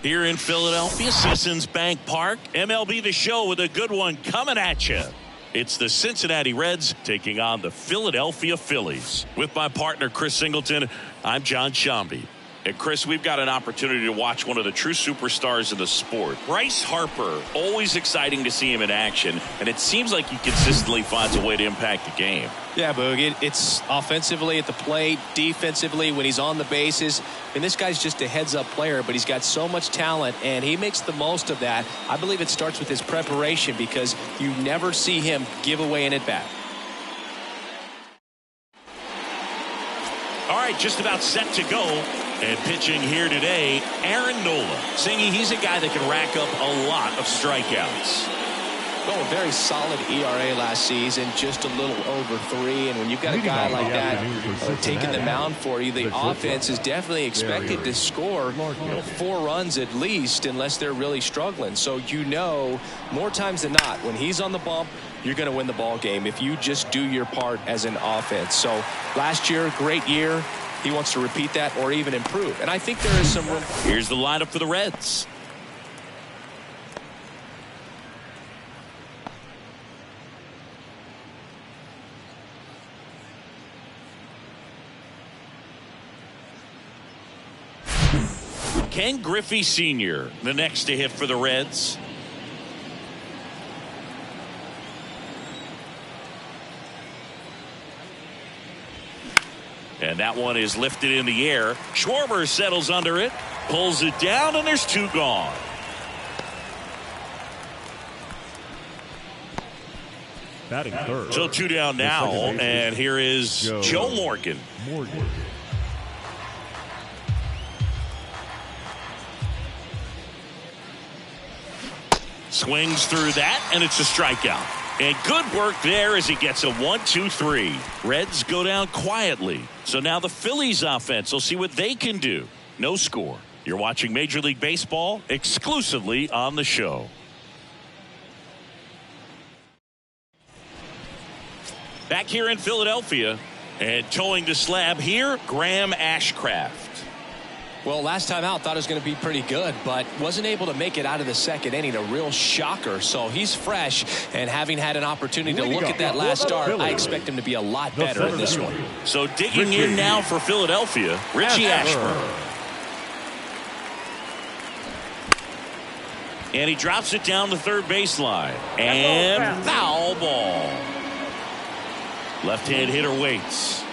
Here in Philadelphia, Citizens Bank Park, MLB The Show with a good one coming at you. It's the Cincinnati Reds taking on the Philadelphia Phillies. With my partner, Chris Singleton, I'm John Shambi. And Chris, we've got an opportunity to watch one of the true superstars of the sport. Bryce Harper, always exciting to see him in action, and it seems like he consistently finds a way to impact the game. Yeah, Boog, it's offensively at the plate, defensively when he's on the bases. And this guy's just a heads-up player, but he's got so much talent, and he makes the most of that. I believe it starts with his preparation because you never see him give away an at-bat. All right, just about set to go. And pitching here today, Aaron Nola. Singy, he's a guy that can rack up a lot of strikeouts. Well, a very solid ERA last season, just a little over 3. And when you've got a guy like that taking the mound for you, the offense is definitely expected to score 4 runs at least, unless they're really struggling. So more times than not, when he's on the bump, you're going to win the ball game if you just do your part as an offense. So last year, great year. He wants to repeat that or even improve. And I think there is some room. Here's the lineup for the Reds. Ken Griffey Sr., the next to hit for the Reds. And that one is lifted in the air. Schwarber settles under it, pulls it down, and there's 2 gone. Batting third. So 2 down now, and here is Joe Morgan. Swings through that, and it's a strikeout. And good work there as he gets a 1-2-3. Reds go down quietly. So now the Phillies offense will see what they can do. No score. You're watching Major League Baseball exclusively on the show. Back here in Philadelphia and towing the slab here, Graham Ashcraft. Well, last time out, thought it was going to be pretty good, but wasn't able to make it out of the second inning. A real shocker. So he's fresh, and having had an opportunity to look at that last start, I expect him to be a lot better in this one. So digging in now for Philadelphia, Richie Ashburn. And he drops it down the third baseline. And foul ball. Left-hand hitter waits.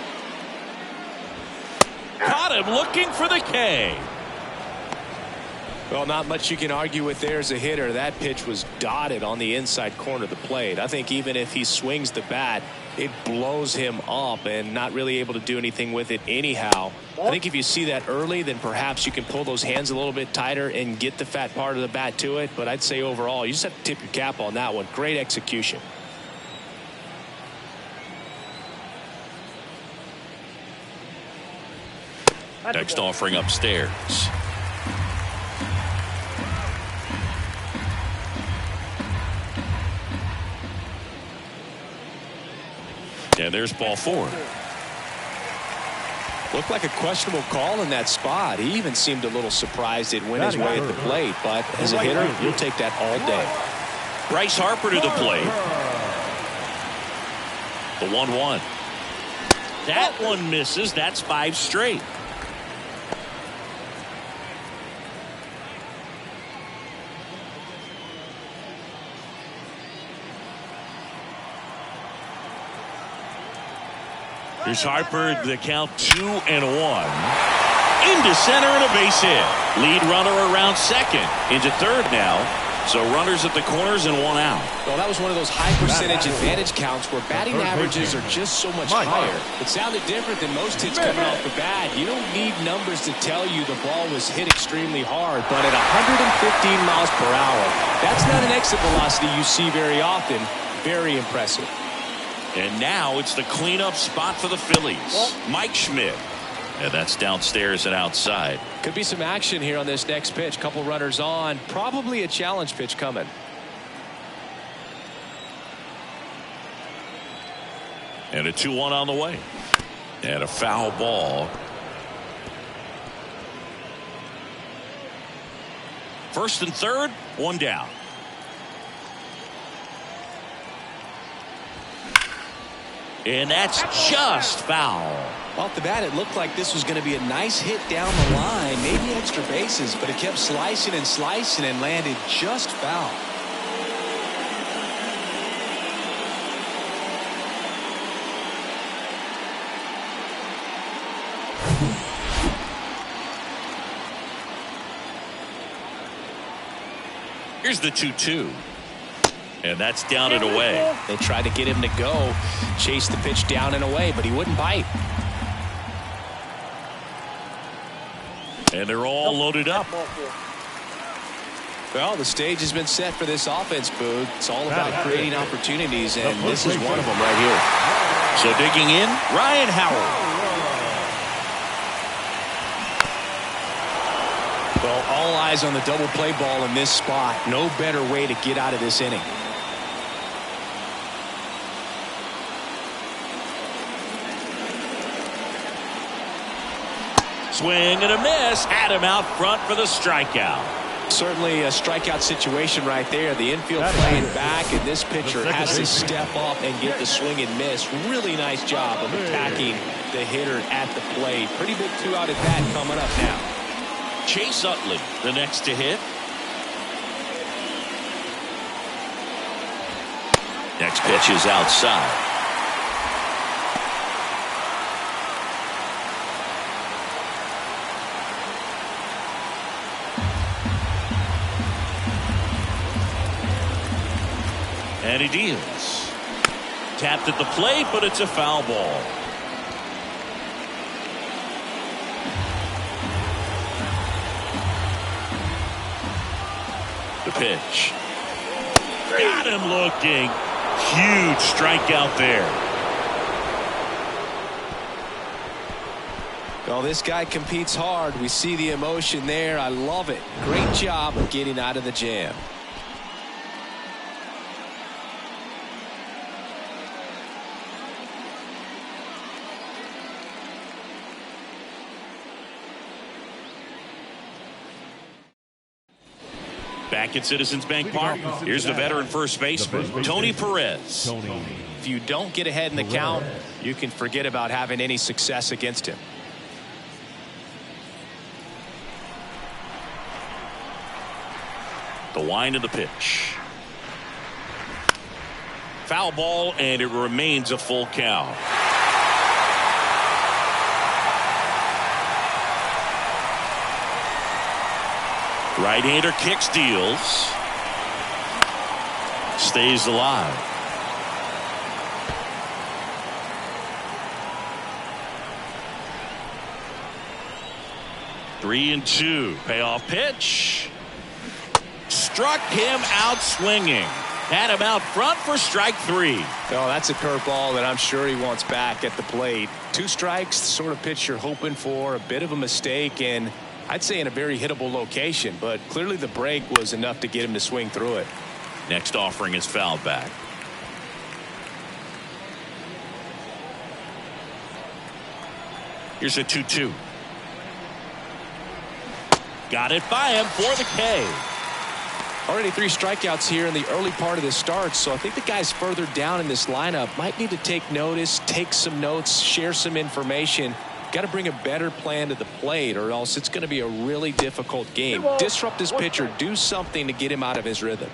Caught him looking for the K. Well, not much you can argue with there as a hitter. That pitch was dotted on the inside corner of the plate. I think even if he swings the bat, it blows him up and not really able to do anything with it anyhow. I think if you see that early, then perhaps you can pull those hands a little bit tighter and get the fat part of the bat to it. But I'd say overall, you just have to tip your cap on that one. Great execution. Next offering upstairs. And there's ball 4. Looked like a questionable call in that spot. He even seemed a little surprised it went his way at the plate. But as a hitter, you'll take that all day. Bryce Harper to the plate. The 1-1. That one misses. That's 5 straight. Here's Harper, the count 2-1. Into center and a base hit. Lead runner around second. Into third now. So runners at the corners and 1 out. Well, that was one of those high percentage advantage counts where batting averages are just so much higher. It sounded different than most hits coming off the bat. You don't need numbers to tell you the ball was hit extremely hard, but at 115 miles per hour, that's not an exit velocity you see very often. Very impressive. And now it's the cleanup spot for the Phillies. Mike Schmidt. And that's downstairs and outside. Could be some action here on this next pitch. Couple runners on. Probably a challenge pitch coming. And a 2-1 on the way. And a foul ball. First and third, one down. And that's just foul. Off the bat, it looked like this was going to be a nice hit down the line, maybe extra bases, but it kept slicing and slicing and landed just foul. Here's the 2-2. And that's down and away. They tried to get him to go, chase the pitch down and away, but he wouldn't bite. And they're all loaded up. Well, the stage has been set for this offense, Boog. It's all about creating opportunities, and this is one of them right here. So digging in, Ryan Howard. Well, all eyes on the double play ball in this spot. No better way to get out of this inning. Swing and a miss. Had him out front for the strikeout. Certainly a strikeout situation right there. The infield playing back, and this pitcher has to step up and get the swing and miss. Really nice job of attacking the hitter at the plate. Pretty big 2-out at bat coming up now. Chase Utley, the next to hit. Next pitch is outside. And he deals. Tapped at the plate, but it's a foul ball. The pitch. Got him looking. Huge strikeout there. Well, this guy competes hard. We see the emotion there. I love it. Great job of getting out of the jam. Back at Citizens Bank Park, here's the veteran first baseman, Tony Perez. If you don't get ahead in the count, you can forget about having any success against him. The wind of the pitch. Foul ball, and it remains a full count. Right-hander kicks, deals. Stays alive. Three and two. Payoff pitch. Struck him out swinging. Had him out front for strike three. Oh, that's a curveball that I'm sure he wants back at the plate. 2 strikes, the sort of pitch you're hoping for. A bit of a mistake, and I'd say in a very hittable location, but clearly the break was enough to get him to swing through it. Next offering is fouled back. Here's a 2-2. Got it by him for the K. Already 3 strikeouts here in the early part of the start, so I think the guys further down in this lineup might need to take notice, take some notes, share some information. Got to bring a better plan to the plate, or else it's going to be a really difficult game. Disrupt his pitcher, do something to get him out of his rhythm.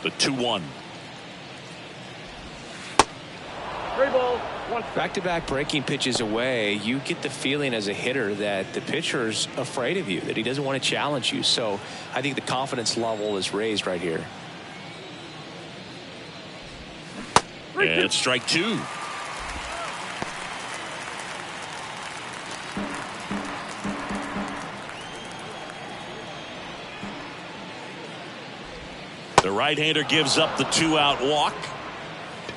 The 2-1. Back-to-back breaking pitches away, you get the feeling as a hitter that the pitcher's afraid of you, that he doesn't want to challenge you. So I think the confidence level is raised right here. And it's strike 2. The right-hander gives up the 2-out walk.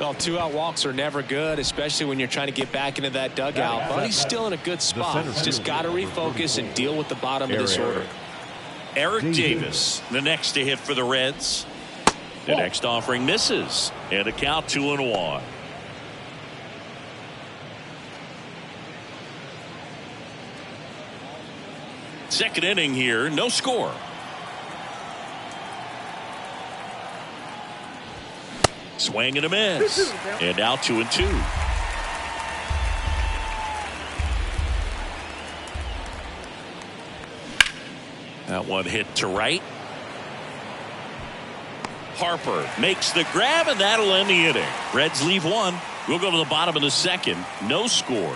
Well, 2-out walks are never good, especially when you're trying to get back into that dugout. But he's still in a good spot. He's just got to refocus and deal with the bottom of this order. Eric Davis, the next to hit for the Reds. The next offering misses. And a count 2-1. Second inning here, no score. Swing and a miss. And now 2-2. That one hit to right. Harper makes the grab, and that'll end the inning. Reds leave one. We'll go to the bottom of the second. No score.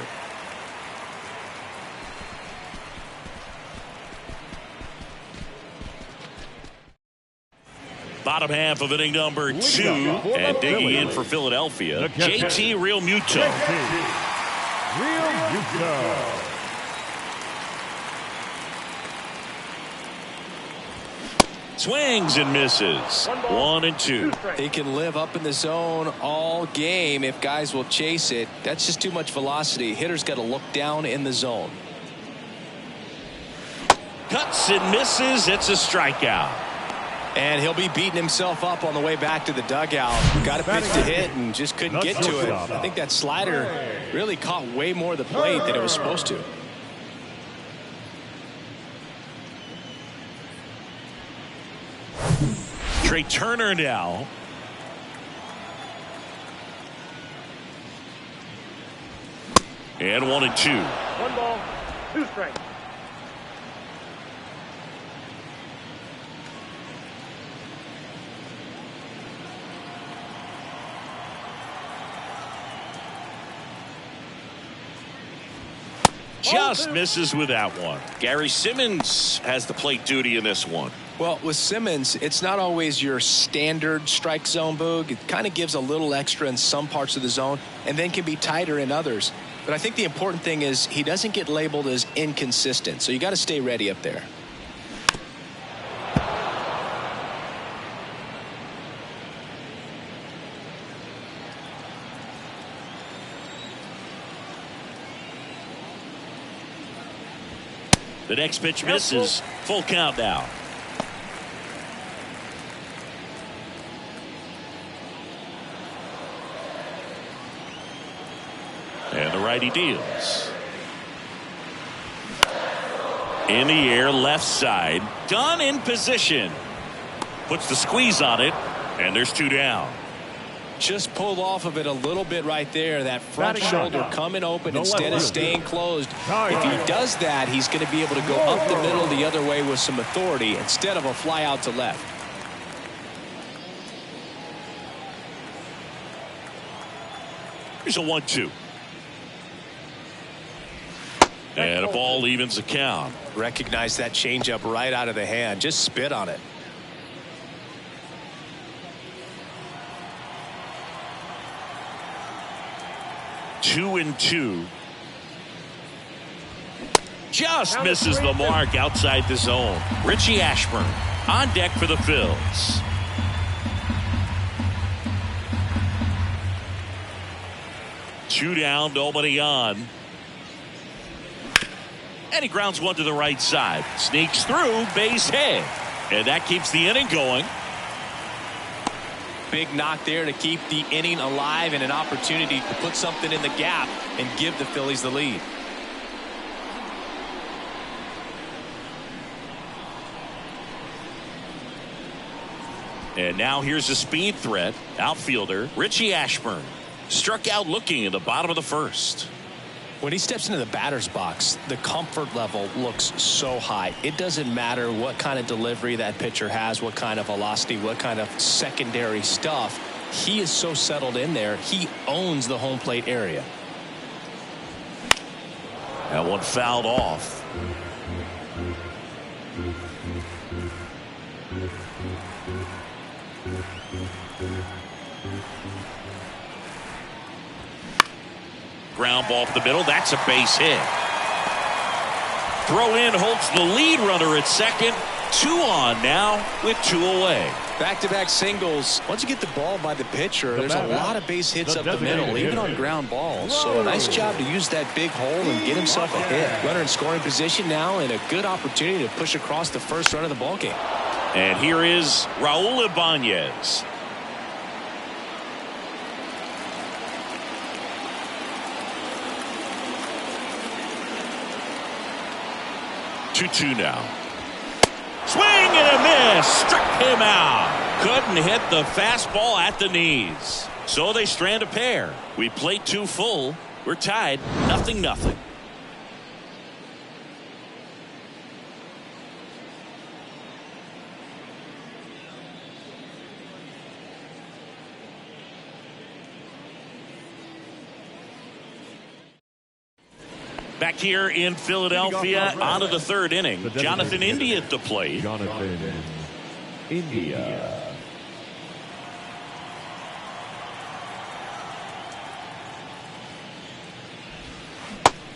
Bottom half of inning number 2, and digging in for Philadelphia, JT Realmuto. Swings and misses. 1-2. He can live up in the zone all game if guys will chase it. That's just too much velocity. Hitter's got to look down in the zone. Cuts and misses. It's a strikeout. And he'll be beating himself up on the way back to the dugout. Got a pitch to hit and just couldn't get to it. I think that slider really caught way more of the plate than it was supposed to. Trey Turner now. And 1-2. 1 ball, 2 strikes. Just misses with that one. Gary Simmons has the plate duty in this one. Well, with Simmons, it's not always your standard strike zone, Boog. It kind of gives a little extra in some parts of the zone and then can be tighter in others. But I think the important thing is he doesn't get labeled as inconsistent. So you got to stay ready up there. The next pitch misses. Full count now. And the righty deals. In the air, left side. Done in position. Puts the squeeze on it, and there's 2 down. Just pulled off of it a little bit right there. That front shoulder coming open instead of staying closed. If he does that, he's going to be able to go up the middle the other way with some authority instead of a fly out to left. Here's a 1-2. And a ball evens the count. Recognize that changeup right out of the hand. Just spit on it. Two and 2. Just misses the mark outside the zone. Richie Ashburn on deck for the Phillies. Two down, nobody on. And he grounds one to the right side. Sneaks through, base hit. And that keeps the inning going. Big knock there to keep the inning alive and an opportunity to put something in the gap and give the Phillies the lead. And now here's a speed threat. Outfielder Richie Ashburn struck out looking in the bottom of the first. When he steps into the batter's box, the comfort level looks so high. It doesn't matter what kind of delivery that pitcher has, what kind of velocity, what kind of secondary stuff. He is so settled in there. He owns the home plate area. That one fouled off. Ground ball up the middle. That's a base hit. Throw in holds the lead runner at second. 2 on now with 2 away. Back-to-back singles. Once you get the ball by the pitcher, there's a lot of base hits up the middle, even on ground balls. So a nice job to use that big hole and get himself a hit. Runner in scoring position now and a good opportunity to push across the first run of the ballgame. And here is Raul Ibanez. 2-2 now. Swing and a miss. Struck him out. Couldn't hit the fastball at the knees. So they strand a pair. We played 2 full. We're tied 0-0. Back here in Philadelphia, on to the 3rd inning. Jonathan India at the plate. Jonathan India.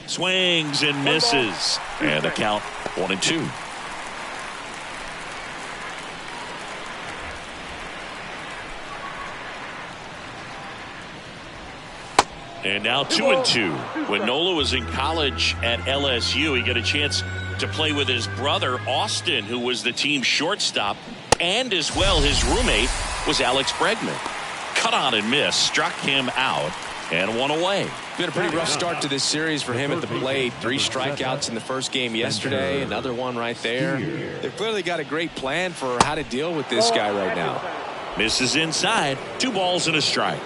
Swings and misses. And the count 1-2. And now 2-2. When Nola was in college at LSU, he got a chance to play with his brother, Austin, who was the team shortstop. And as well, his roommate was Alex Bregman. Cut on and miss, struck him out, and 1 away. Been a pretty rough start to this series for him at the plate. 3 strikeouts in the first game yesterday. Another one right there. They've clearly got a great plan for how to deal with this guy right now. Misses inside. 2 balls and a strike.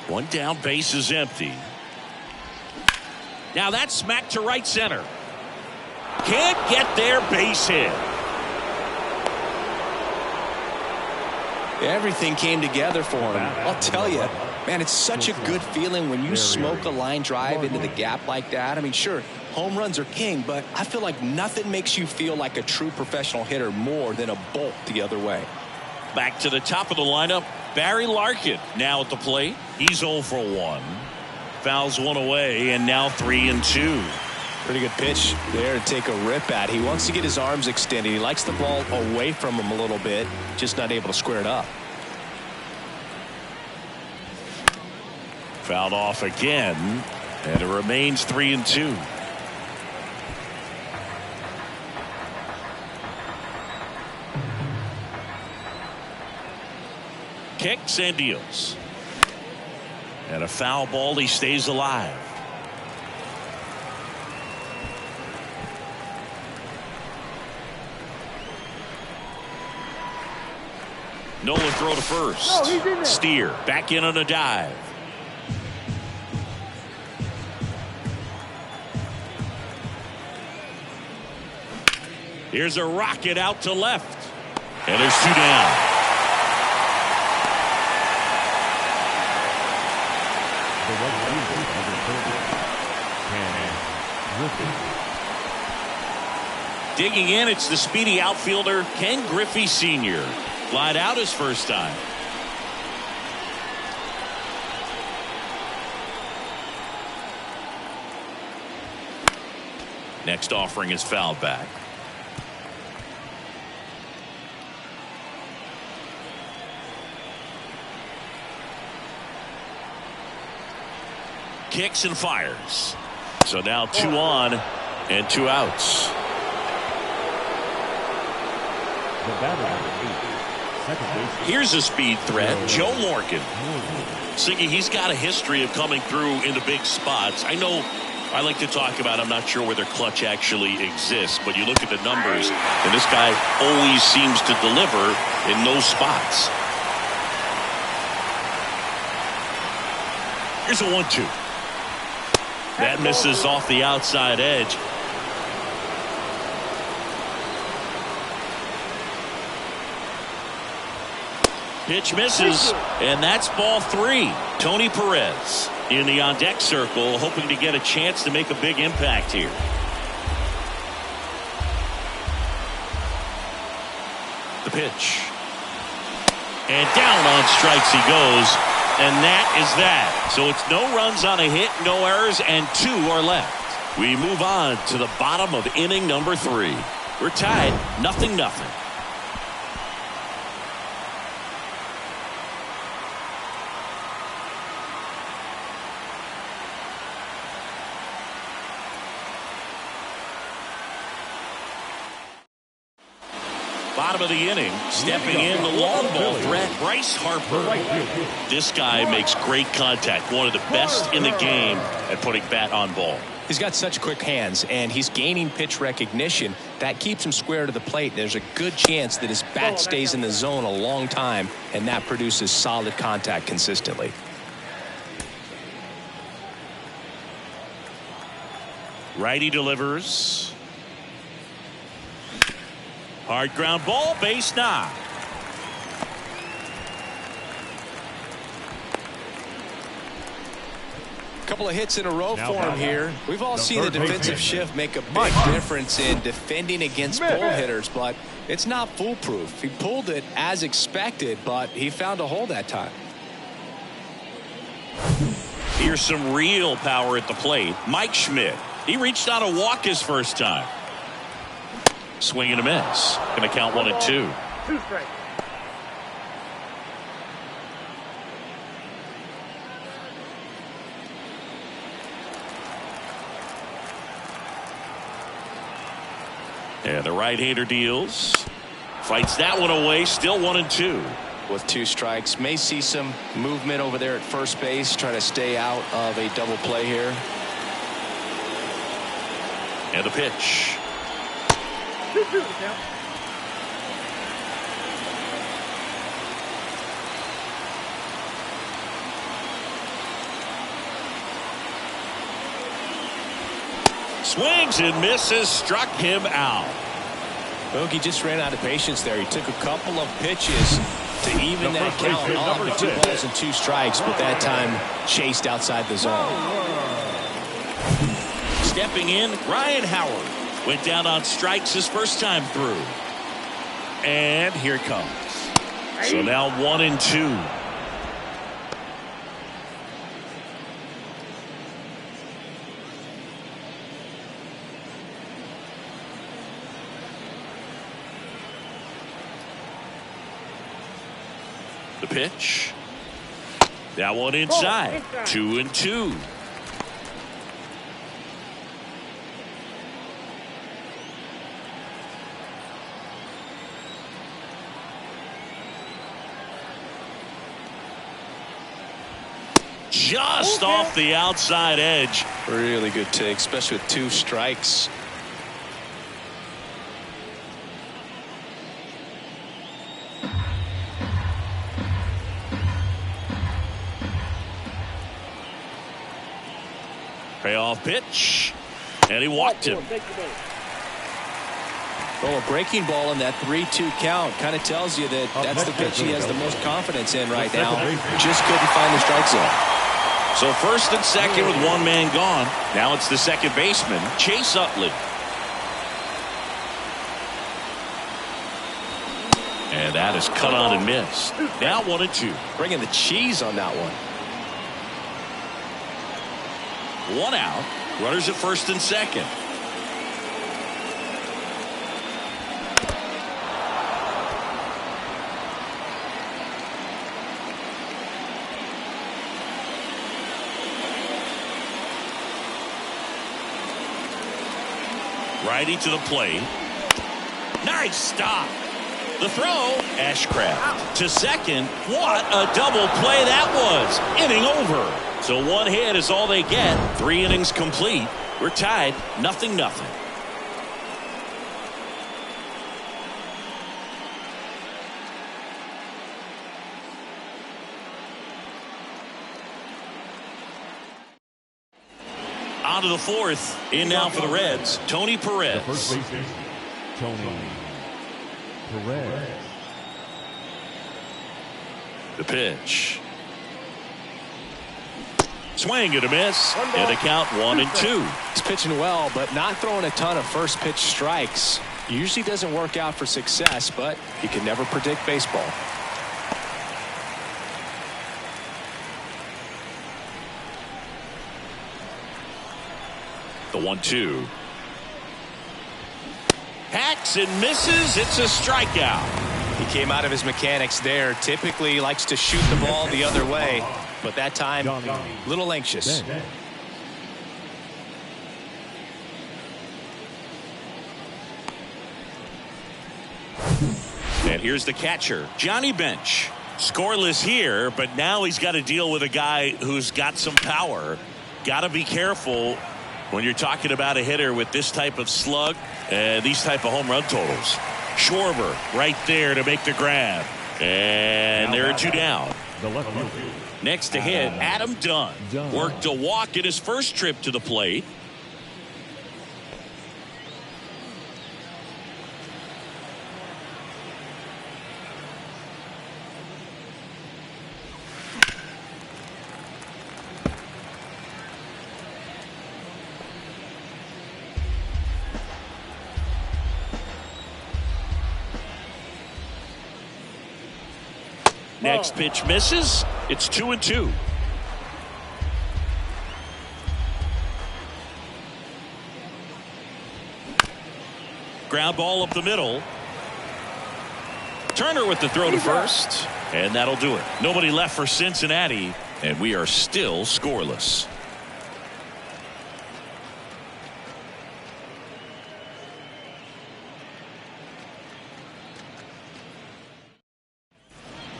One down, base is empty. Now that's smacked to right center. Can't get there, base hit. Everything came together for him. I'll tell you, man, it's such a good feeling when you smoke a line drive into the gap like that. I mean, sure, home runs are king, but I feel like nothing makes you feel like a true professional hitter more than a bolt the other way. Back to the top of the lineup, Barry Larkin now at the plate. He's 0 for 1. Fouls 1 away, and now 3-2. Pretty good pitch there to take a rip at. He wants to get his arms extended. He likes the ball away from him a little bit, just not able to square it up. Fouled off again, and it remains 3-2. Kicks and deals. And a foul ball. He stays alive. Nola throw to first. Steer back in on a dive. Here's a rocket out to left. And there's 2 down. Digging in, it's the speedy outfielder Ken Griffey Sr. Flied out his first time. Next offering is fouled back. Kicks and fires. So now 2 on and 2 outs. Here's a speed threat, Joe Morgan. Siggy, he's got a history of coming through in the big spots. I know I like to talk about, I'm not sure whether clutch actually exists, but you look at the numbers, and this guy always seems to deliver in those spots. Here's a 1-2. That misses off the outside edge. Pitch misses, and that's ball 3. Tony Perez in the on-deck circle, hoping to get a chance to make a big impact here. The pitch. And down on strikes he goes, and that is that. So it's no runs on a hit, no errors, and 2 are left. We move on to the bottom of inning number 3. We're tied 0-0. Bottom of the inning, stepping in the long ball threat, Bryce Harper. This guy makes great contact. One of the best in the game at putting bat on ball. He's got such quick hands, and he's gaining pitch recognition. That keeps him square to the plate. There's a good chance that his bat stays in the zone a long time, and that produces solid contact consistently. Righty delivers. Hard ground ball, base knock. Couple of hits in a row for him here. We've all seen the defensive shift make a big difference in defending against pull hitters, but it's not foolproof. He pulled it as expected, but he found a hole that time. Here's some real power at the plate. Mike Schmidt. He reached out a walk his first time. Swing and a miss. Going to count 1-2. 2 strikes. And the right-hander deals. Fights that one away. Still 1-2. With 2 strikes, may see some movement over there at first base, trying to stay out of a double play here. And the pitch. 2-2 the count. Swings and misses. Struck him out. Bogey just ran out of patience there. He took a couple of pitches to even that count off with 2 balls and 2 strikes, but that time chased outside the zone. Stepping in, Ryan Howard. Went down on strikes his first time through. And here it comes. So now 1-2. The pitch. That one inside. 2-2. Just off the outside edge. Really good take, especially with 2 strikes. Payoff pitch. And he walked him. Well, a breaking ball in that 3-2 count kind of tells you that that's the pitch he has the most confidence in right now. Just couldn't find the strike zone. So first and second with 1 man gone. Now it's the second baseman, Chase Utley. And that is cut on and missed. Now 1-2. Bringing the cheese on that one. 1 out. Runners at first and second. Righty to the plate. Nice stop. The throw, Ashcraft to second. What a double play that was. Inning over. So 1 hit is all they get. 3 innings complete. We're tied 0-0. On to the 4th. In now for the Reds, Tony Perez. The first baseman, Tony Perez. The pitch. Swing and a miss. And a count 1-2. He's pitching well, but not throwing a ton of first pitch strikes. Usually doesn't work out for success, but you can never predict baseball. The 1-2. Hacks and misses. It's a strikeout. He came out of his mechanics there. Typically he likes to shoot the ball the other way, but that time a little anxious. And here's the catcher, Johnny Bench. Scoreless here, but now he's got to deal with a guy who's got some power. Got to be careful when you're talking about a hitter with this type of slug and these type of home run totals. Schwarber right there to make the grab. And there are two down. Next to hit, Adam Dunn. Worked a walk in his first trip to the plate. Next pitch misses. It's 2-2. Ground ball up the middle. Turner with the throw to first. And that'll do it. Nobody left for Cincinnati. And we are still scoreless.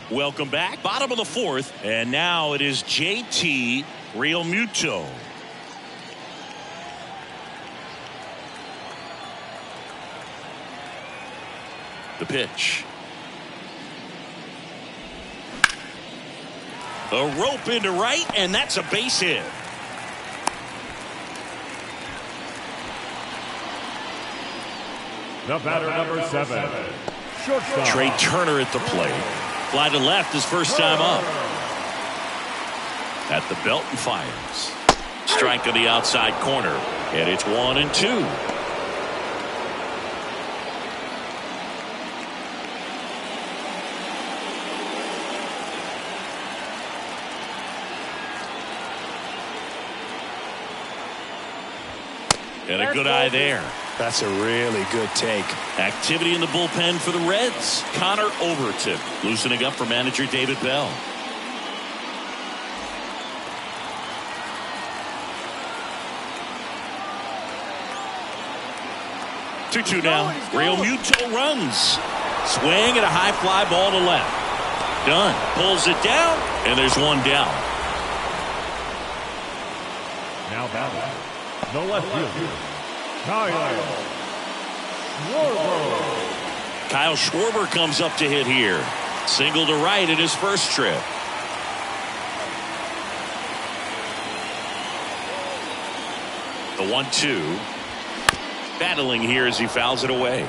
Welcome back. Bottom of the fourth. And now it is JT Realmuto. The pitch. A rope into right, and that's a base hit. The batter, number 7. Shortstop. Trey Turner at the plate. Fly to left his first time up. At the belt and fires. Strike on the outside corner. And it's 1-2. And a good eye there. That's a really good take. Activity in the bullpen for the Reds. Connor Overton loosening up for manager David Bell. Two now. Realmuto runs. Swing and a high fly ball to left. Dunn pulls it down, and there's one down. Now batting. The left fielder, Kyle Schwarber comes up to hit here. Single to right in his first trip. The 1-2. Battling here as he fouls it away.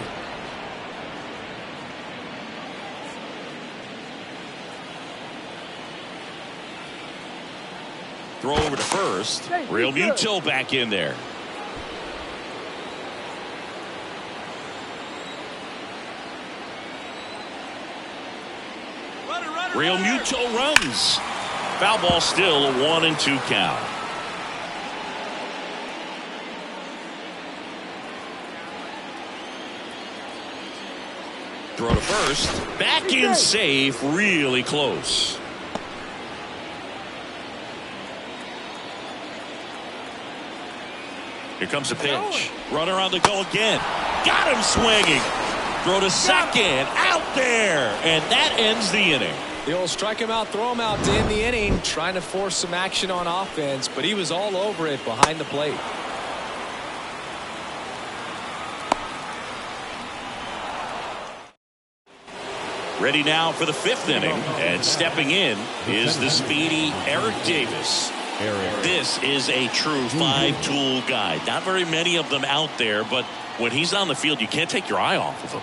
Throw over to first. Realmuto back in there. Realmuto runs. Foul ball still, a 1-2 count. Throw to first. Back in safe. Really close. Here comes the pitch. Runner on the go again. Got him swinging. Throw to second. Out there. And that ends the inning. The old strike him out, throw him out to end the inning. Trying to force some action on offense, but he was all over it behind the plate. Ready now for the fifth inning. And stepping in is the speedy Eric Davis. This is a true five-tool guy. Not very many of them out there, but when he's on the field, you can't take your eye off of him.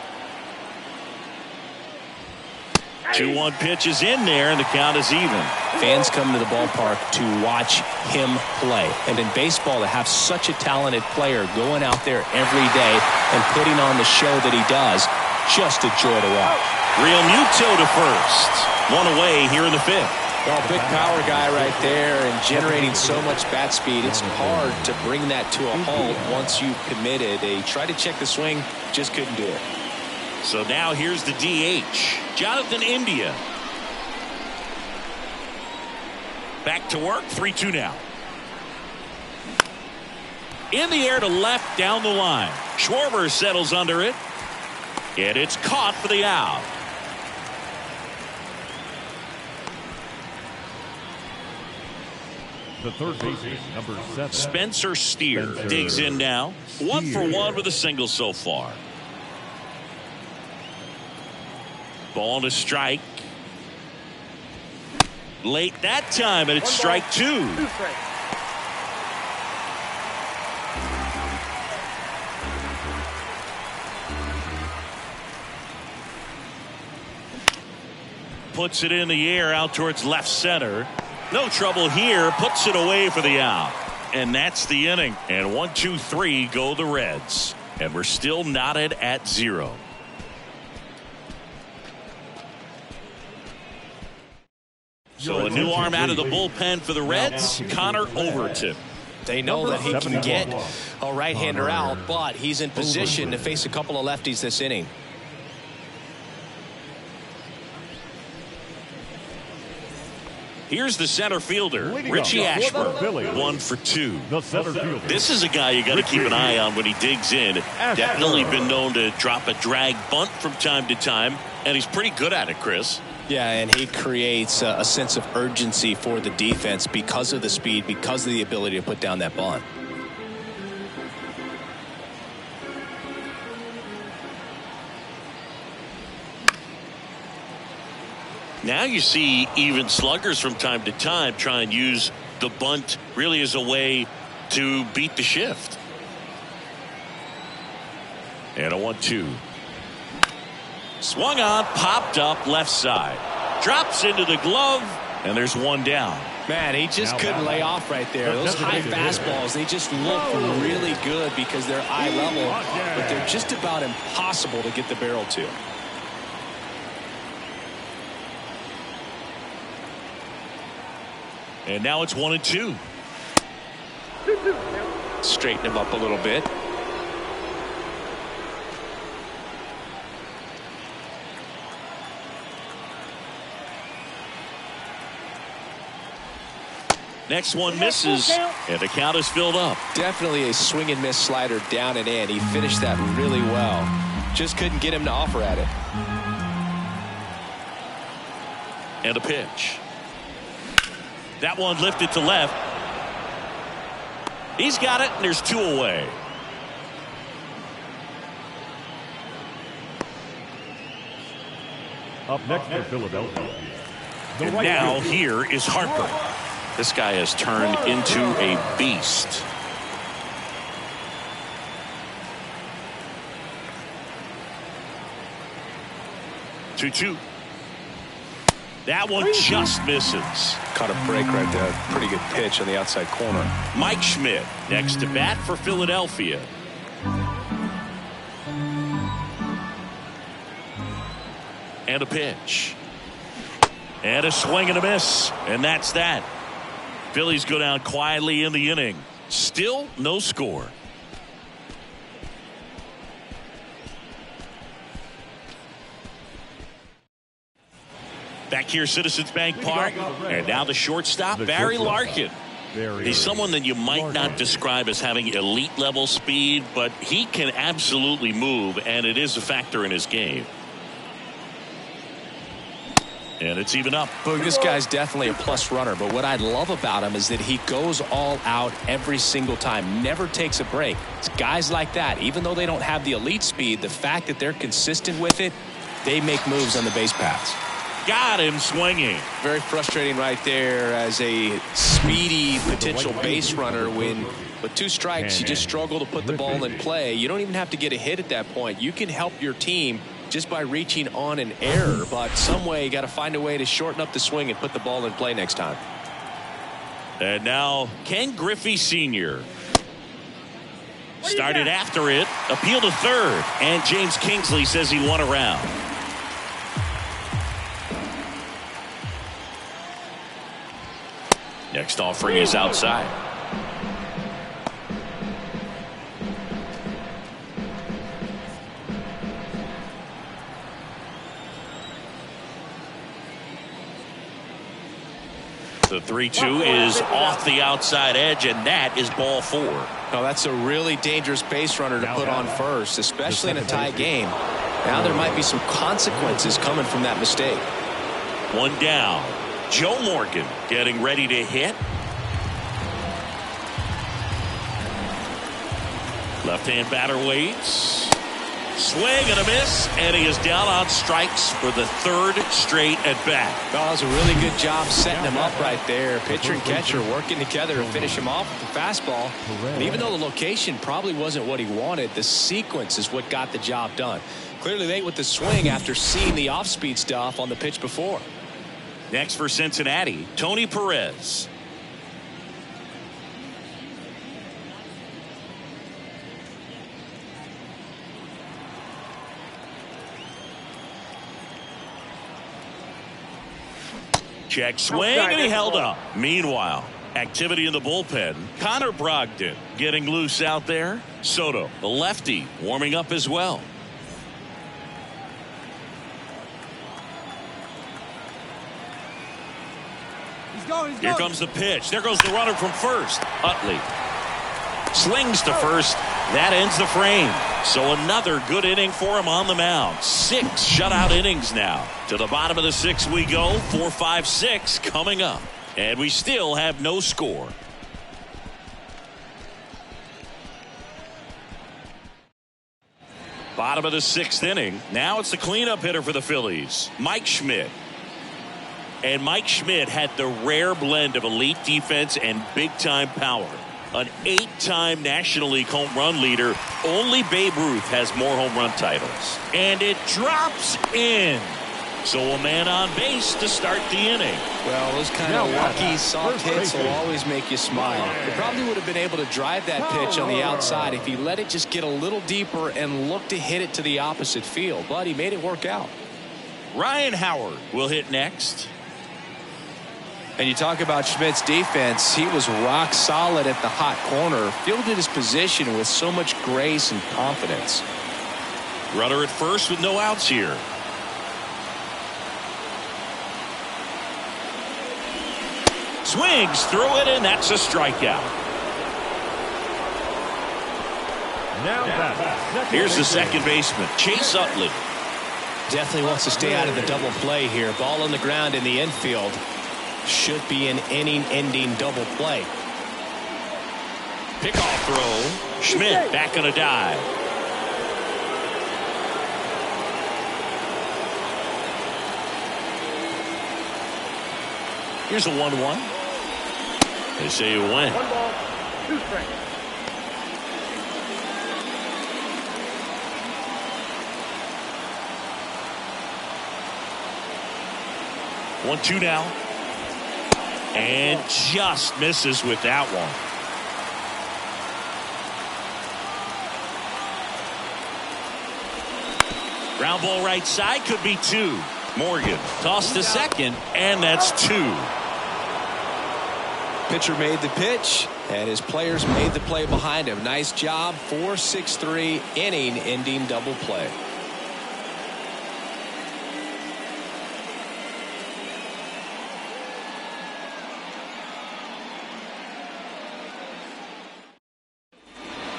2-1 pitch is in there, and the count is even. Fans come to the ballpark to watch him play. And in baseball, to have such a talented player going out there every day and putting on the show that he does, just a joy to watch. Realmuto to first. One away here in the fifth. Well, big power guy right there and generating so much bat speed. It's hard to bring that to a halt once you've committed. They tried to check the swing, just couldn't do it. So now here's the DH, Jonathan India. Back to work, 3-2 now. In the air to left, down the line. Schwarber settles under it. And it's caught for the out. The third baseman, number 7. Spencer Steer digs in now. 1 for 1 with a single so far. Ball to strike. Late that time, and it's strike 2. 2 strikes. Puts it in the air out towards left center. No trouble here. Puts it away for the out. And that's the inning. And 1, 2, 3 go the Reds. And we're still knotted at 0. So a new arm out of the bullpen for the Reds, Connor Overton. They know that he can get a right-hander out, but he's in position to face a couple of lefties this inning. Here's the center fielder, Richie Ashburn, 1 for 2. The center fielder. This is a guy you got to keep an eye on when he digs in. Definitely been known to drop a drag bunt from time to time, and he's pretty good at it, Chris. Yeah, and he creates a sense of urgency for the defense because of the speed, because of the ability to put down that bunt. Now you see even sluggers from time to time try and use the bunt really as a way to beat the shift. And a 1-2. Swung on, popped up left side. Drops into the glove, and there's one down. Man, he just couldn't lay off right there. Those high fastballs, they just look really good because they're eye level, but they're just about impossible to get the barrel to. And now it's 1-2. Straighten him up a little bit. Next one misses, and the count is filled up. Definitely a swing and miss slider down and in. He finished that really well. Just couldn't get him to offer at it. And a pitch. That one lifted to left. He's got it, and there's 2 away. Up next for Philadelphia. And now here is Harper. This guy has turned into a beast. Two. That one just misses. Caught a break right there. Pretty good pitch on the outside corner. Mike Schmidt next to bat for Philadelphia. And a pitch. And a swing and a miss. And that's that. Phillies go down quietly in the inning. Still no score. Back here, Citizens Bank Park, and now the shortstop, Barry Larkin. He's someone that you might not describe as having elite level speed, but he can absolutely move, and it is a factor in his game. And it's even up. Look, this guy's definitely a plus runner, but what I love about him is that he goes all out every single time, never takes a break. It's guys like that, even though they don't have the elite speed, the fact that they're consistent with it, they make moves on the base paths. Got him swinging. Very frustrating right there as a speedy potential base runner when with 2 strikes you just struggle to put the ball in play. You don't even have to get a hit at that point. You can help your team just by reaching on an error, but some way you got to find a way to shorten up the swing and put the ball in play next time. And now Ken Griffey Sr. started after it, appeal to third, and James Kingsley says he won a round. Next offering is outside. The 3-2 is off the outside edge, and that is ball 4. Now that's a really dangerous base runner to put on first, especially in a tie game. Now there might be some consequences coming from that mistake. One down. Joe Morgan getting ready to hit. Left-hand batter waits. Swing and a miss, and he is down on strikes for the third straight at bat. Oh, that was a really good job setting him up right there. Pitcher and catcher working together to finish him off with the fastball. And even though the location probably wasn't what he wanted, the sequence is what got the job done. Clearly late with the swing after seeing the off-speed stuff on the pitch before. Next for Cincinnati, Tony Perez. Check swing, and he held up. Meanwhile, activity in the bullpen. Connor Brogdon getting loose out there. Soto, the lefty, warming up as well. Here comes the pitch. There goes the runner from first. Utley slings to first. That ends the frame. So another good inning for him on the mound. 6 shutout innings now. To the bottom of the 6th we go. 4, 5, 6 coming up. And we still have no score. Bottom of the 6th inning. Now it's the cleanup hitter for the Phillies, Mike Schmidt. And Mike Schmidt had the rare blend of elite defense and big-time power. An 8-time National League home run leader. Only Babe Ruth has more home run titles. And it drops in. So a man on base to start the inning. Well, those kind of lucky soft hits will always make you smile. He probably would have been able to drive that pitch on the outside if he let it just get a little deeper and look to hit it to the opposite field. But he made it work out. Ryan Howard will hit next. And you talk about Schmidt's defense. He was rock solid at the hot corner. Fielded his position with so much grace and confidence. Runner at first with no outs here. Swings through it, and that's a strikeout. Here's the second baseman, Chase Utley. Definitely wants to stay out of the double play here. Ball on the ground in the infield. Should be an inning-ending double play. Pickoff throw. Schmidt back on a dive. Here's a 1-1. They say you win. 1 ball, 2 strikes. One, 2 now. And just misses with that one. Ground ball right side, could be 2. Morgan tossed to second, and that's 2. Pitcher made the pitch, and his players made the play behind him. Nice job. 4-6-3 inning-ending double play.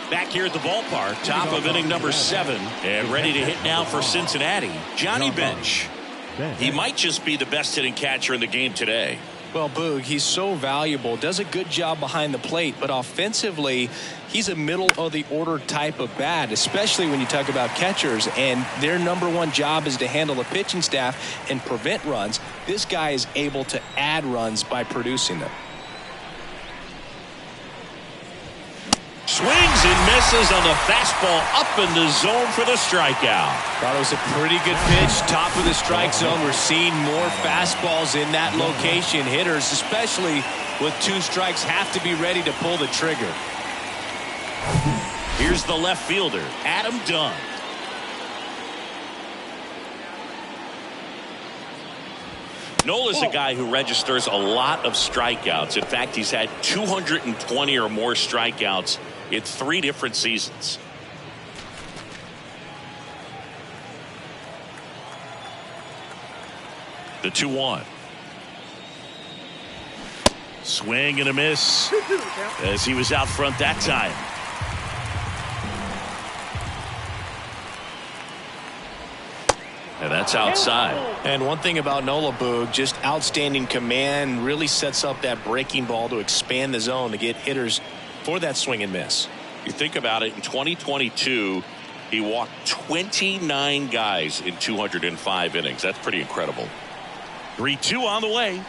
Back here at the ballpark, top of inning number 7, and ready to hit now for Cincinnati, Johnny Bench. He might just be the best hitting catcher in the game today. Well, Boog, he's so valuable, does a good job behind the plate, but offensively, he's a middle-of-the-order type of bat, especially when you talk about catchers, and their number one job is to handle the pitching staff and prevent runs. This guy is able to add runs by producing them. Swings and misses on the fastball up in the zone for the strikeout. Thought it was a pretty good pitch. Top of the strike zone. We're seeing more fastballs in that location. Hitters, especially with 2 strikes, have to be ready to pull the trigger. Here's the left fielder, Adam Dunn. Nola's a guy who registers a lot of strikeouts. In fact, he's had 220 or more strikeouts in 3 different seasons. The 2-1. Swing and a miss as he was out front that time. And that's outside. And one thing about Nola, Boog, just outstanding command, really sets up that breaking ball to expand the zone to get hitters for that swing and miss. You think about it, in 2022, he walked 29 guys in 205 innings. That's pretty incredible. 3-2 on the way.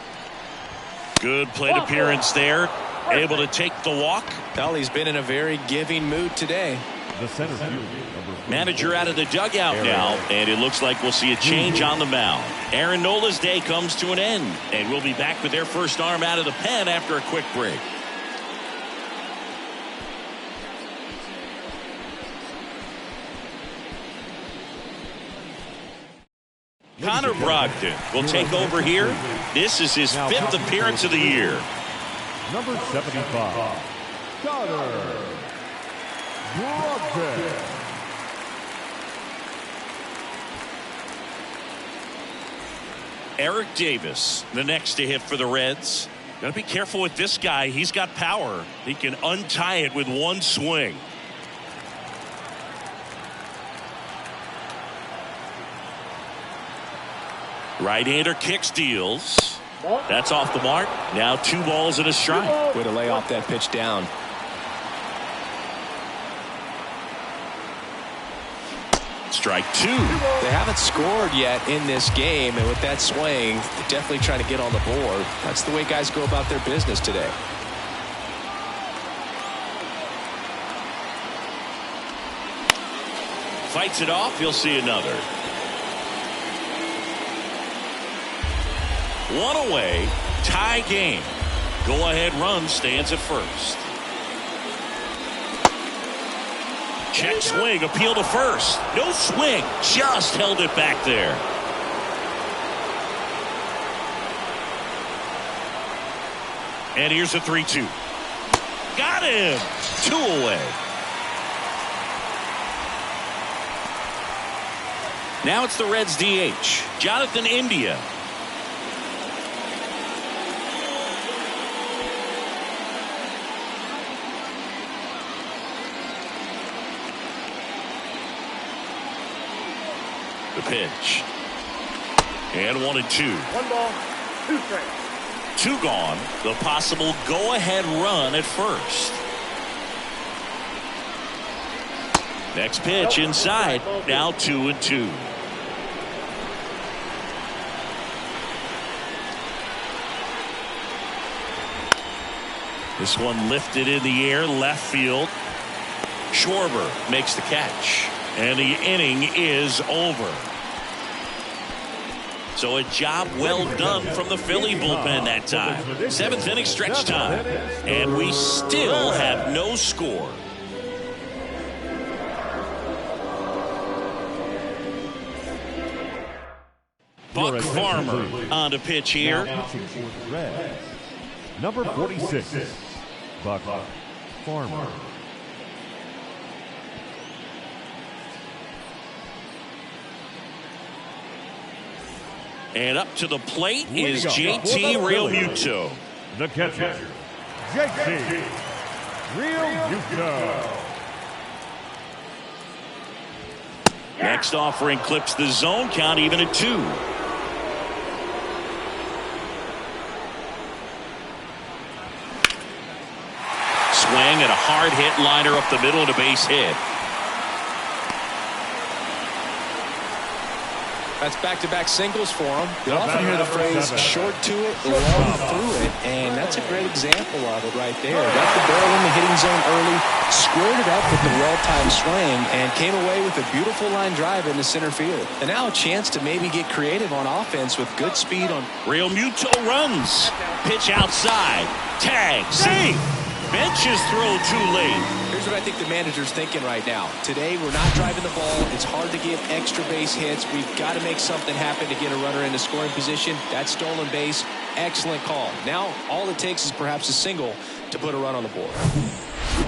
Good plate appearance there. Able to take the walk. Well, he's been in a very giving mood today. The center field. Manager out of the dugout now, and it looks like we'll see a change on the mound. Aaron Nola's day comes to an end, and we'll be back with their first arm out of the pen after a quick break. Connor Brogdon will take over here. This is his 5th appearance of the year. Number 75, Connor Brogdon. Eric Davis, the next to hit for the Reds. Got to be careful with this guy. He's got power. He can untie it with one swing. Right-hander kicks, deals. That's off the mark. Now 2 balls and a strike. Way to lay off that pitch down. Strike 2. They haven't scored yet in this game, and with that swing, they're definitely trying to get on the board. That's the way guys go about their business today. Fights it off. You'll see another. 1 away. Tie game. Go ahead run stands at first. Check swing, appeal to first. No swing, just held it back there. And here's a 3-2. Got him. 2 away. Now it's the Reds DH, Jonathan India. The pitch. And 1-2. 1 ball, 2 strikes. 2 gone. The possible go-ahead run at first. Next pitch inside. Now 2-2. This one lifted in the air, left field. Schwarber makes the catch. And the inning is over. So a job well done from the Philly bullpen that time. 7th inning stretch time. And we still have no score. Buck Farmer on to pitch here. Number 46, Buck Farmer. And up to the plate is JT Realmuto. The catcher, JT Realmuto. Next offering clips the zone count even at 2. Swing and a hard hit liner up the middle and a base hit. That's back-to-back singles for him. You often hear the phrase short to it, long through it, and that's a great example of it right there. Got the barrel in the hitting zone early, squared it up with the well-timed swing, and came away with a beautiful line drive into center field. And now a chance to maybe get creative on offense with good speed on. Realmuto runs. Pitch outside. Tag. Safe. Benches throw too late. Here's what I think the manager's thinking right now. Today, we're not driving the ball. It's hard to give extra base hits. We've got to make something happen to get a runner into scoring position. That stolen base, excellent call. Now, all it takes is perhaps a single to put a run on the board.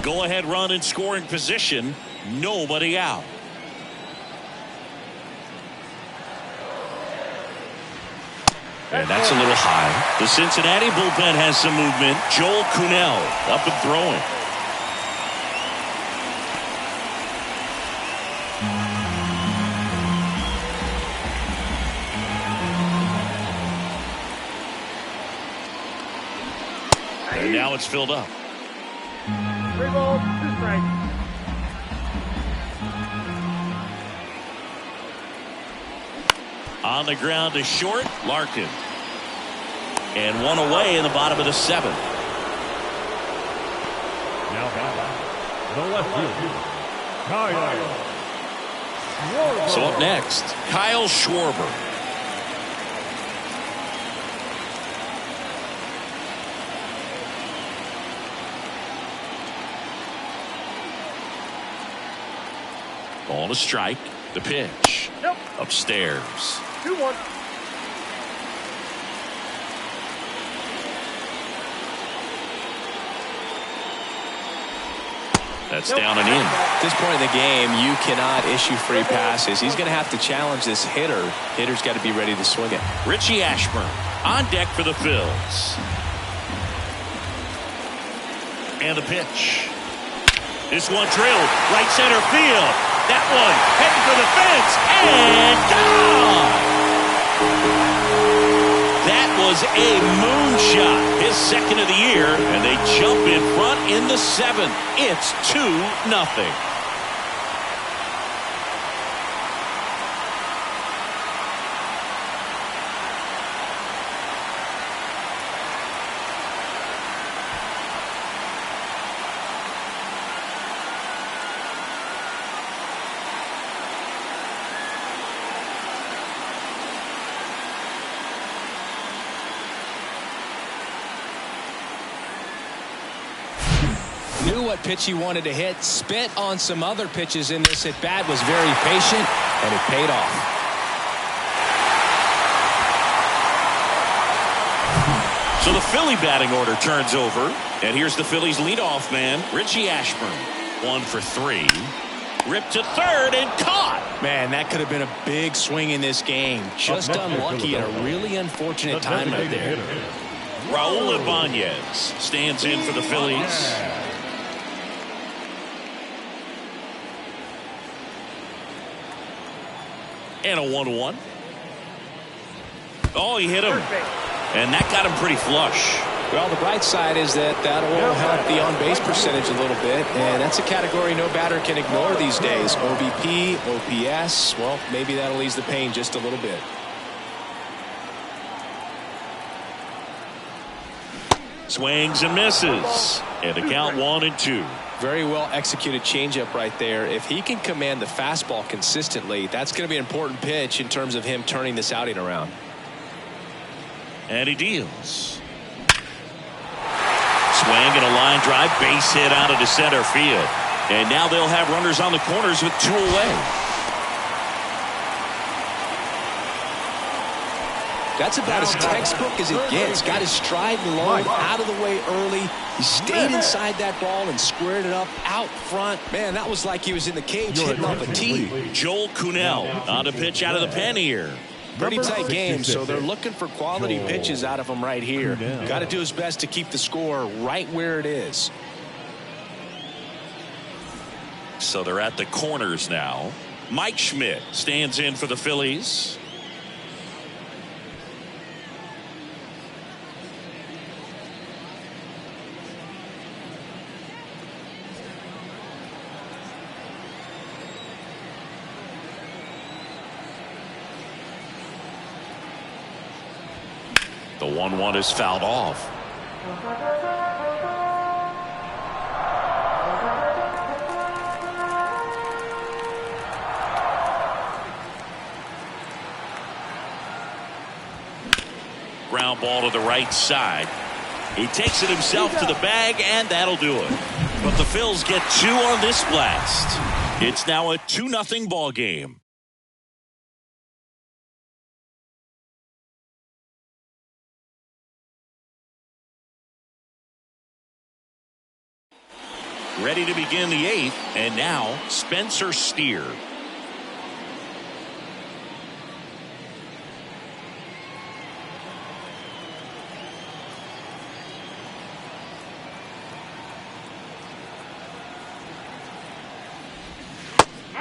Go ahead run in scoring position. Nobody out. And that's a little high. The Cincinnati bullpen has some movement. Joel Kuhnel up and throwing. And now it's filled up. 3 balls, 2 strikes. On the ground to short, Larkin. And one away in the bottom of the 7th. Now batting, the left fielder, Kyle. So up next, Kyle Schwarber. Ball to strike. The pitch. Nope. Upstairs. 2-1. That's down and in. At this point in the game, you cannot issue free passes. He's going to have to challenge this hitter. Hitter's got to be ready to swing it. Richie Ashburn on deck for the Phillies. And the pitch. This one drilled right center field. That one heading for the fence and gone. That was a moonshot, his 2nd of the year, and they jump in front in the 7th. It's 2-0. Knew what pitch he wanted to hit, spit on some other pitches in this at bat, was very patient, and it paid off. So the Philly batting order turns over, and here's the Phillies leadoff man, Richie Ashburn. 1 for 3. Ripped to third and caught. Man, that could have been a big swing in this game. Just unlucky at a really unfortunate time right there. Raul Ibanez stands in for the Phillies. And a 1-1. Oh, he hit him. And that got him pretty flush. Well, the bright side is that will help the on-base percentage a little bit, and that's a category no batter can ignore these days. OBP, OPS, well, maybe that'll ease the pain just a little bit. Swings and misses. And a count 1-2. Very well executed changeup right there. If he can command the fastball consistently, that's going to be an important pitch in terms of him turning this outing around. And he deals. Swing and a line drive, base hit out into center field. And now they'll have runners on the corners with 2 away. That's about as textbook as it gets. Got his stride and load out of the way early. He stayed inside that ball and squared it up out front. Man, that was like he was in the cage hitting off a tee. Joel Kuhnel on a pitch out of the pen here. Pretty tight game, so they're looking for quality pitches out of him right here. Got to do his best to keep the score right where it is. So they're at the corners now. Mike Schmidt stands in for the Phillies. The 1-1 is fouled off. Ground ball to the right side. He takes it himself to the bag, and that'll do it. But the Phils get 2 on this blast. It's now a 2-0 ball game. Ready to begin the 8th, and now Spencer Steer.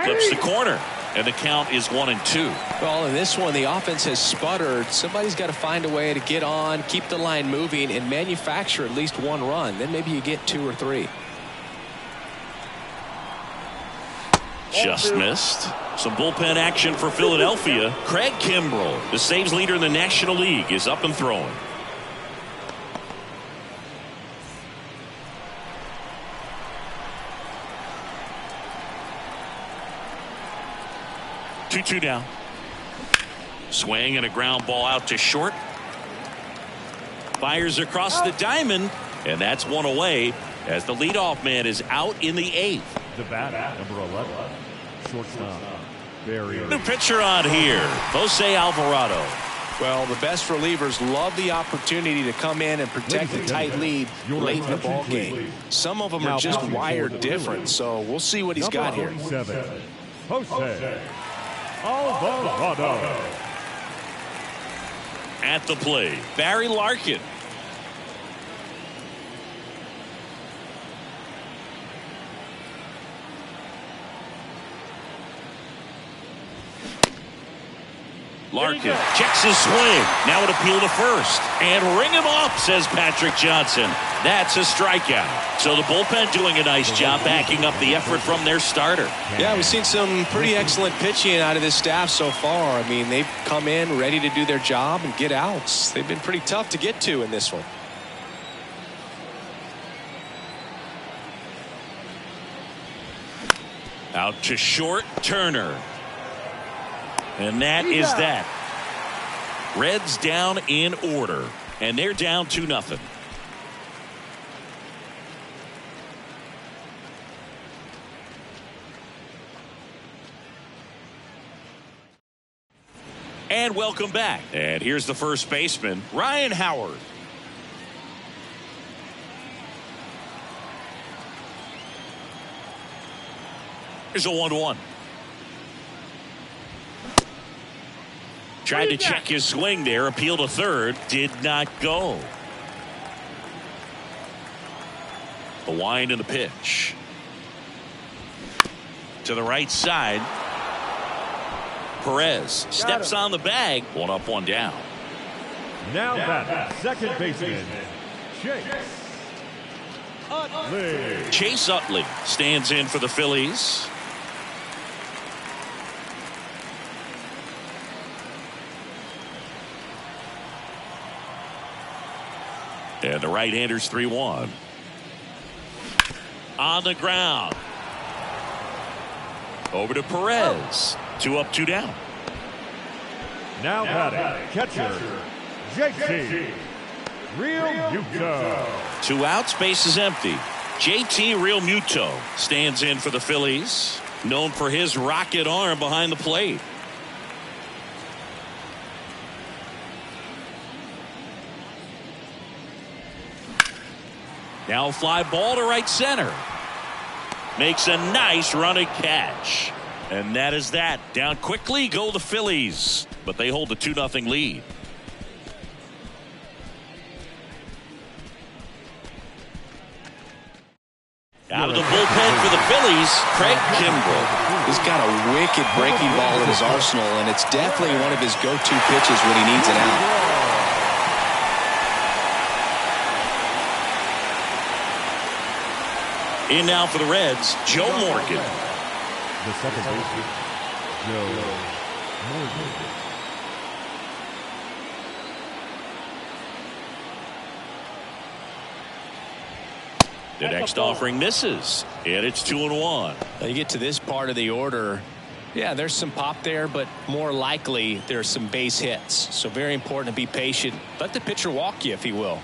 Flips the corner. And the count is 1-2. Well, in this one, the offense has sputtered. Somebody's got to find a way to get on, keep the line moving, and manufacture at least one run. Then maybe you get 2 or 3. Just missed. Some bullpen action for Philadelphia. Craig Kimbrell, the saves leader in the National League, is up and throwing. Two down. Swing and a ground ball out to short. Fires across the diamond, and that's one away as the leadoff man is out in the 8th. The bat, number 11, shortstop, Barry. New pitcher on here, Jose Alvarado. Well, the best relievers love the opportunity to come in and protect a tight lead late in the ball game. Some of them are just wired different, so we'll see what he's got here. 7, Jose Alvarado. At the plate, Barry Larkin. Larkin checks his swing. Now an appeal to first. And ring him up, says Patrick Johnson. That's a strikeout. So the bullpen doing a nice job backing up the effort from their starter. Yeah, we've seen some pretty excellent pitching out of this staff so far. I mean, they've come in ready to do their job and get outs. They've been pretty tough to get to in this one. Out to short, Turner. And that is that. Reds down in order. And they're down 2-0. And welcome back. And here's the first baseman, Ryan Howard. Here's a 1-1. Tried to check his swing there. Appeal to third. Did not go. The wind and the pitch. To the right side. Perez steps on the bag. 1 up, 1 down. Now that second baseman, Chase Utley stands in for the Phillies. And the right-hander's 3-1. On the ground. Over to Perez. 2 up, 2 down. Now batting, catcher, JT Realmuto. 2 outs, base is empty. JT Realmuto stands in for the Phillies. Known for his rocket arm behind the plate. Now fly ball to right center. Makes a nice running catch. And that is that. Down quickly go the Phillies. But they hold the 2-0 lead. Out of the bullpen for the Phillies, Craig Kimbrell. He's got a wicked breaking ball in his arsenal, and it's definitely one of his go-to pitches when he needs an out. In now for the Reds, Joe Morgan. The second baseman, Joe Morgan. The next offering misses, and it's 2-1. Now you get to this part of the order. Yeah, there's some pop there, but more likely there's some base hits. So very important to be patient. Let the pitcher walk you if he will.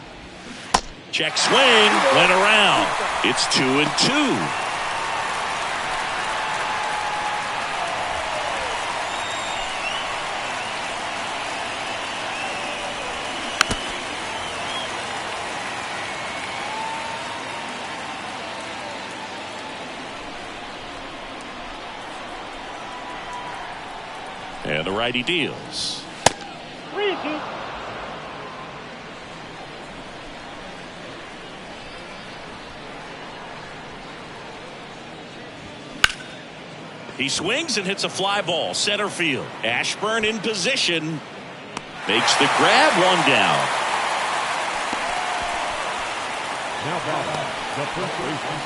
Check swing, went around. It's 2-2. And the righty deals. He swings and hits a fly ball center field. Ashburn in position. Makes the grab, one down. Now batting, the first baseman,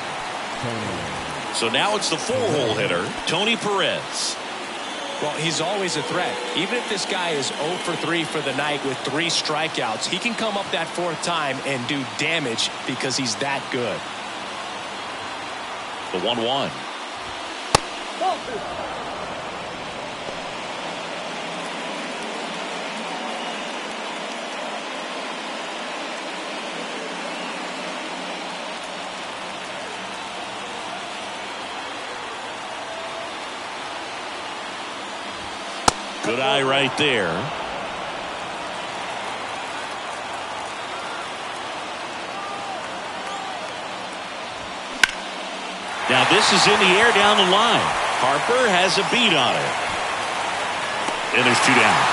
Tony. So now it's the 4-hole hitter, Tony Perez. Well, he's always a threat. Even if this guy is 0 for 3 for the night with 3 strikeouts, he can come up that 4th time and do damage because he's that good. The 1-1. Good eye right there. Now this is in the air down the line. Harper has a beat on it. And there's 2 down.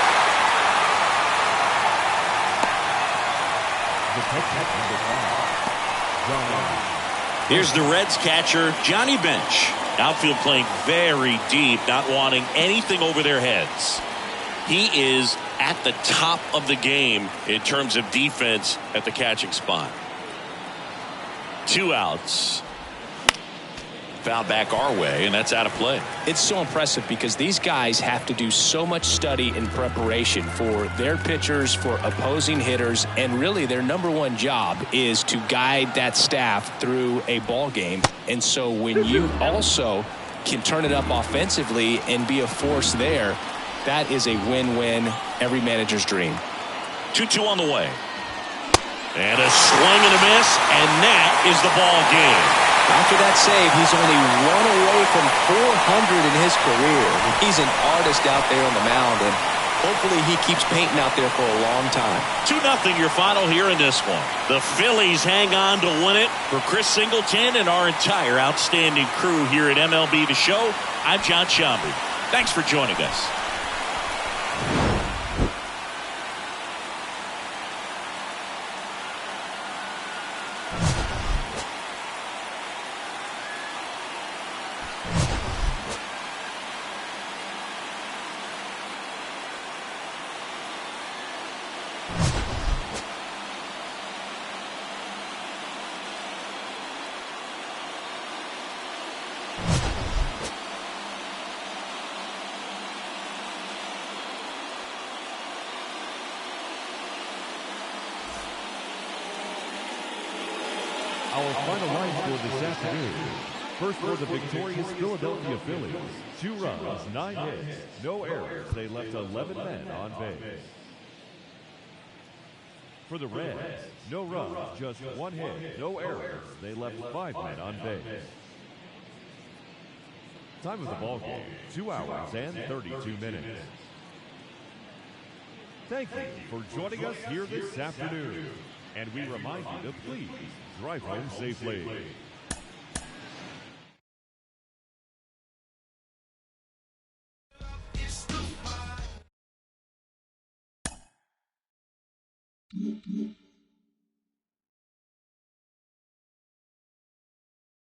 Here's the Reds catcher, Johnny Bench. Outfield playing very deep, not wanting anything over their heads. He is at the top of the game in terms of defense at the catching spot. 2 outs. Foul back our way, and that's out of play. It's so impressive because these guys have to do so much study and preparation for their pitchers, for opposing hitters, and really their #1 job is to guide that staff through a ball game. And so when you also can turn it up offensively and be a force there, that is a win-win, every manager's dream. 2-2 on the way. And a swing and a miss, and that is the ball game. After that save, he's only 1 away from 400 in his career. He's an artist out there on the mound, and hopefully he keeps painting out there for a long time. 2-0 your final here in this one. The Phillies hang on to win it. For Chris Singleton and our entire outstanding crew here at MLB The Show, I'm John Shambi. Thanks for joining us. Our final line score this afternoon. First for the victorious Philadelphia Phillies. 2 runs, 9 hits, no errors. They left 11 men on base. For the Reds, no runs, just 1 hit, no errors. They left 5 men on base. Time of the ball game, 2 hours and 32 minutes. Thank you for joining us here this afternoon. And we remind you to please drive home safely. Mm-hmm.